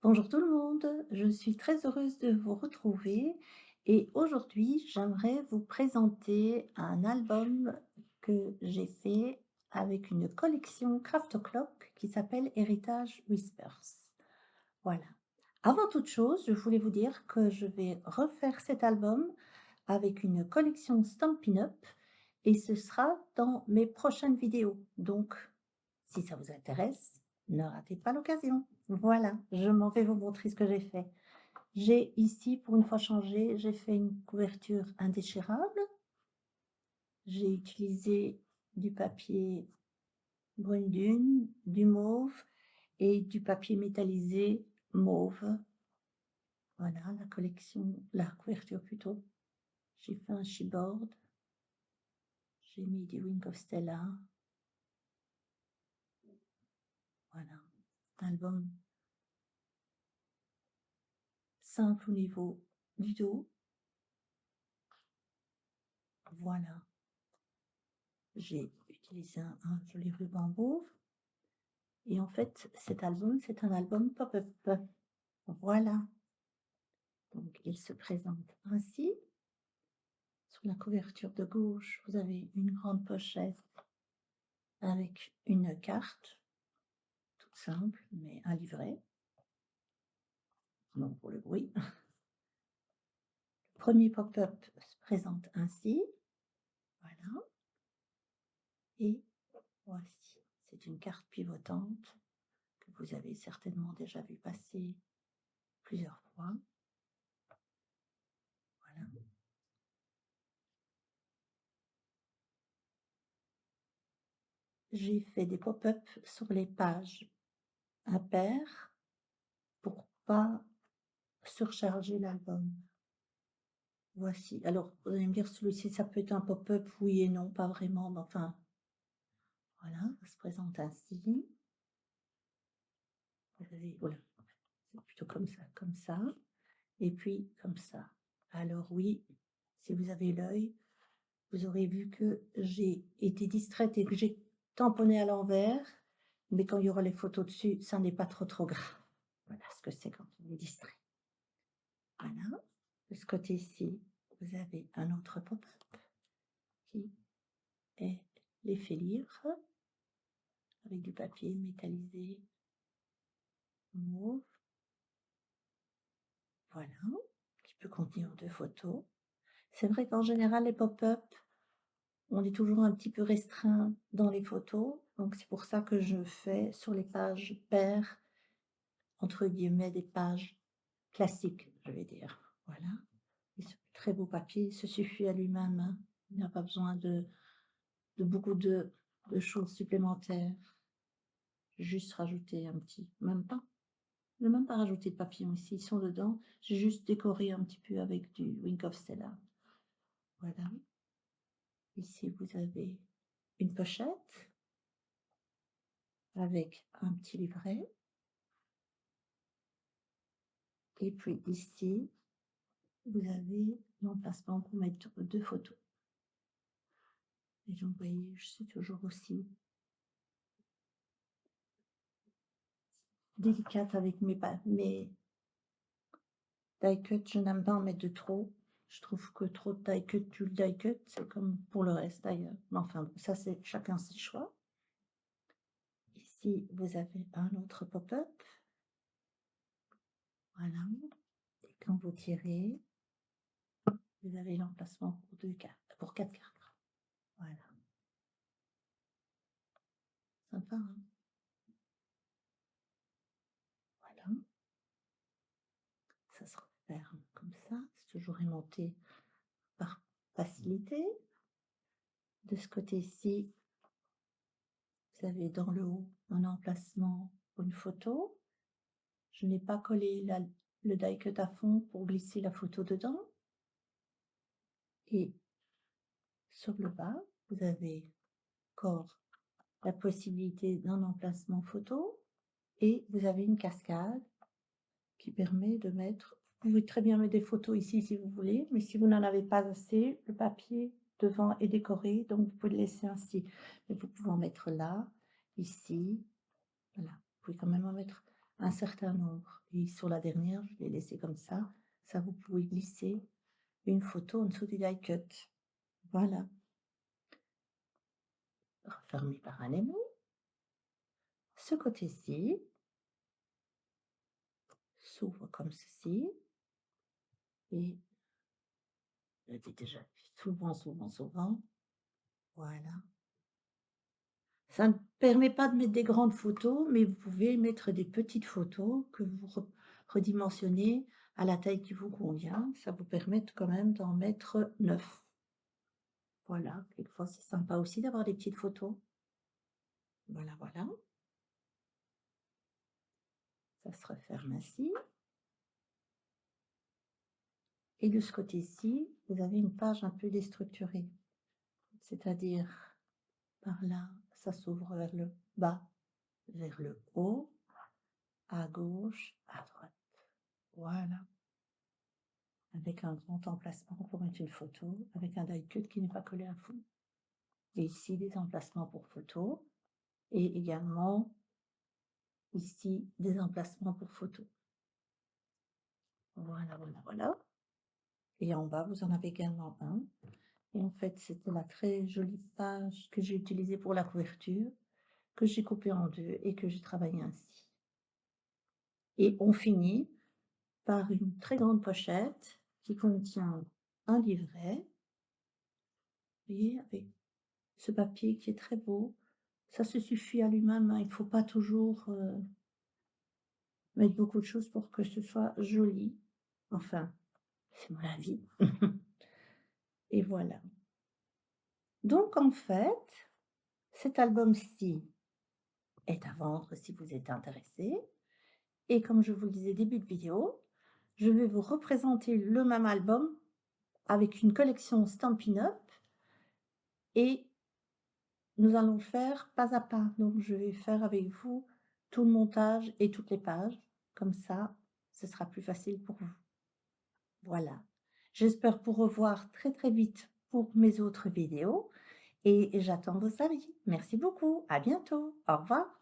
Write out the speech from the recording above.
Bonjour tout le monde, je suis très heureuse de vous retrouver et aujourd'hui j'aimerais vous présenter un album que j'ai fait avec une collection Craft O'Clock qui s'appelle Héritage Whispers. Voilà. Avant toute chose, je voulais vous dire que je vais refaire cet album avec une collection Stampin' Up et ce sera dans mes prochaines vidéos. Donc, si ça vous intéresse, ne ratez pas l'occasion. Voilà, je m'en vais vous montrer ce que j'ai fait. J'ai ici, pour une fois changé, j'ai fait une couverture indéchirable. J'ai utilisé du papier brune dune, du mauve et du papier métallisé mauve. Voilà la collection, la couverture plutôt. J'ai fait un chipboard. J'ai mis des Wing of Stella. Voilà, album simple au niveau du dos. Voilà, j'ai utilisé un joli ruban mauve. Et en fait, cet album, c'est un album pop-up. Voilà, donc il se présente ainsi. Sur la couverture de gauche, vous avez une grande pochette avec une carte, toute simple, mais un livret. Non pour le bruit. Le premier pop-up se présente ainsi. Voilà. Et voici, c'est une carte pivotante que vous avez certainement déjà vu passer plusieurs fois. Voilà. J'ai fait des pop-up sur les pages impaires pour pas surcharger l'album. Voici. Alors, vous allez me dire, celui-ci, ça peut être un pop-up, oui et non, pas vraiment, mais enfin, voilà, ça se présente ainsi. Vous avez, voilà, c'est plutôt comme ça, et puis comme ça. Alors oui, si vous avez l'œil, vous aurez vu que j'ai été distraite et que j'ai tamponné à l'envers, mais quand il y aura les photos dessus, ça n'est pas trop grave. Voilà ce que c'est quand on est distrait. Voilà. De ce côté-ci, vous avez un autre pop-up qui est l'effet livre avec du papier métallisé mauve. Voilà, qui peut contenir 2 photos. C'est vrai qu'en général, les pop-up, on est toujours un petit peu restreint dans les photos, donc c'est pour ça que je fais sur les pages paires, entre guillemets, des pages classiques, je vais dire. Voilà. Et ce très beau papier, il se suffit à lui-même, hein. Il n'a pas besoin de beaucoup de choses supplémentaires. Juste rajouter un petit, même pas. Je n'ai même pas rajouté de papillons ici, ils sont dedans. J'ai juste décoré un petit peu avec du Wing of Stella. Voilà. Ici, vous avez une pochette avec un petit livret. Et puis ici, vous avez l'emplacement pour mettre 2 photos. Et donc, vous voyez, je suis toujours aussi délicate avec mes die cut. Je n'aime pas en mettre de trop. Je trouve que trop de die cut tue le die cut. C'est comme pour le reste d'ailleurs. Mais enfin, ça, c'est chacun ses choix. Ici, vous avez un autre pop-up. Voilà. Et quand vous tirez, vous avez l'emplacement pour 2 cartes, pour 4 cartes. Voilà. Sympa, hein? Voilà. Ça se referme comme ça. C'est toujours aimanté par facilité. De ce côté-ci, vous avez dans le haut un emplacement pour une photo. Je n'ai pas collé le die cut à fond pour glisser la photo dedans. Et sur le bas, vous avez encore la possibilité d'un emplacement photo et vous avez une cascade qui permet de mettre, vous pouvez très bien mettre des photos ici si vous voulez, mais si vous n'en avez pas assez, le papier devant est décoré, donc vous pouvez le laisser ainsi. Mais vous pouvez en mettre là, ici, voilà. Vous pouvez quand même en mettre un certain nombre et sur la dernière, je l'ai laissé comme ça vous pouvez glisser une photo en dessous du die cut. Voilà, refermer parallèlement. Ce côté-ci s'ouvre comme ceci et je l'ai déjà fait souvent, souvent, souvent. Voilà. Ça ne permet pas de mettre des grandes photos, mais vous pouvez mettre des petites photos que vous redimensionnez à la taille qui vous convient. Ça vous permet quand même d'en mettre 9. Voilà, quelquefois c'est sympa aussi d'avoir des petites photos. Voilà, voilà. Ça se referme ainsi. Et de ce côté-ci, vous avez une page un peu déstructurée. C'est-à-dire, par là, ça s'ouvre vers le bas, vers le haut, à gauche, à droite. Voilà. Avec un grand emplacement pour mettre une photo, avec un die cut qui n'est pas collé à fond. Et ici, des emplacements pour photos. Et également, ici, des emplacements pour photos. Voilà, voilà, voilà. Et en bas, vous en avez également un. Et en fait, c'était la très jolie page que j'ai utilisée pour la couverture, que j'ai coupée en deux et que j'ai travaillé ainsi. Et on finit par une très grande pochette qui contient un livret, vous voyez, avec ce papier qui est très beau. Ça se suffit à lui-même, hein, il ne faut pas toujours mettre beaucoup de choses pour que ce soit joli. Enfin, c'est mon avis. Et voilà. Donc en fait, cet album-ci est à vendre si vous êtes intéressé. Et comme je vous le disais début de vidéo, je vais vous représenter le même album avec une collection Stampin' Up et nous allons le faire pas à pas. Donc je vais faire avec vous tout le montage et toutes les pages. Comme ça, ce sera plus facile pour vous. Voilà. J'espère vous revoir très très vite pour mes autres vidéos et j'attends vos avis. Merci beaucoup. À bientôt. Au revoir.